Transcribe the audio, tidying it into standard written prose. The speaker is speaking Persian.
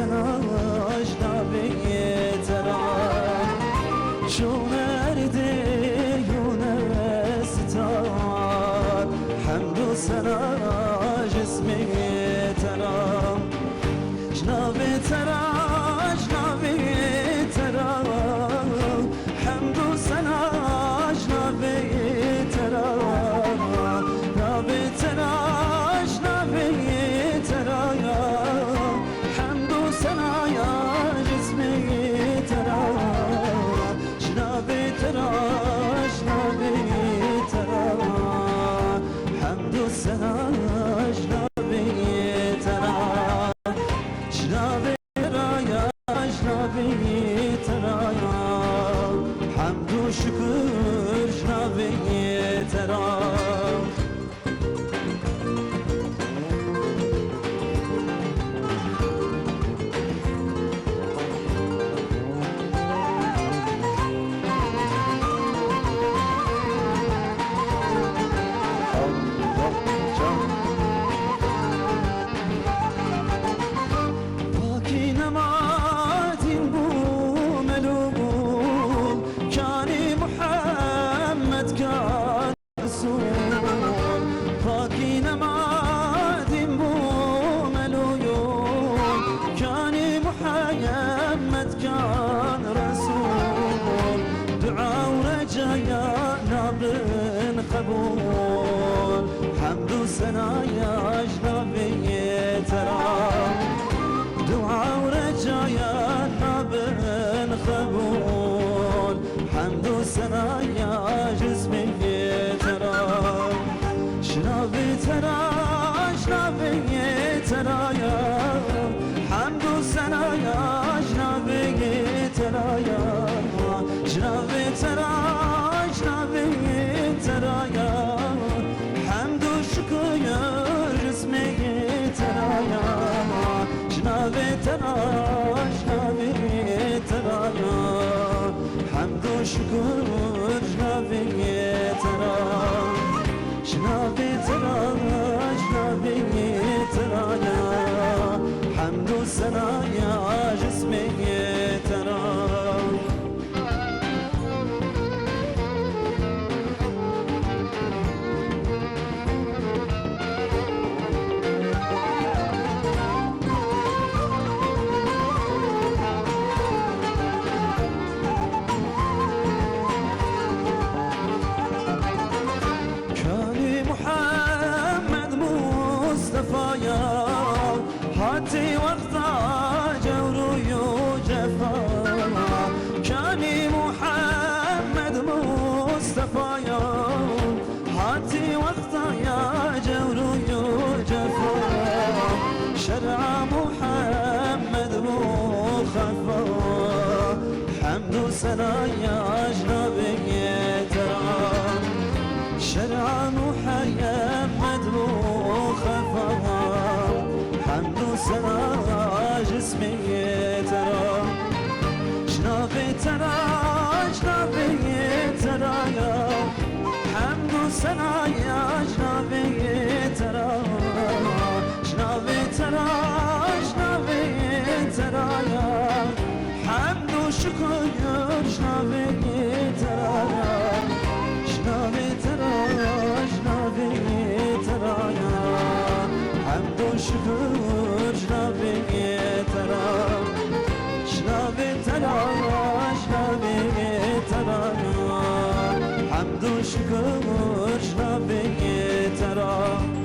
سنا جنابي ترى شون اردي ستار حمد سنا جسمي ترى جنابي ترى جنابي ترى حمد سنا جنابي ترى جنابي ترى جنابي ترى حمد سنا يا جسمي ترى جنابي ترى جنابي ترى حمد سنا جنابي ترى جنابي ترى يا جنابي ترى حمد وشكر جنابي ترى كان رسول دعاء ورجايانا بالقبول حمد وسنا يا جنابي ترى دعاء ورجايانا بالقبول حمد وسنا يا جسمي ترى جنابي ترى جنابي ترى يا حمد وسنا يا جنابي ترى يا جنابي ترى جنابي ترى يا حمد وشكر يا جسمي ترى يا جنابي ترى جنابي ترى يا حمد وشكر جنابي ترى جنابي ترى جنابي ترى يا حمد وسنا يا جسمي ترى هاتي وقتا جور وجفا كاني محمد مصطفى هاتي وقتا يا جور وجفا شرع محمد مخفى حمد وسنا يا جنابي ترى شرع محمد مخفى حمد وسنا جسمي ترى جنابي ترى جنابي ترى يا حمد وسنا يا جنابي ترى جنابي ترى جنابي ترى يا حمد وشكر يا جنابي ترى يا جنابي ترى جنابي ترى يا حمد وشكر جنابي ترى جنابي ترى جنابي ترى حمد وشكر جنابي ترى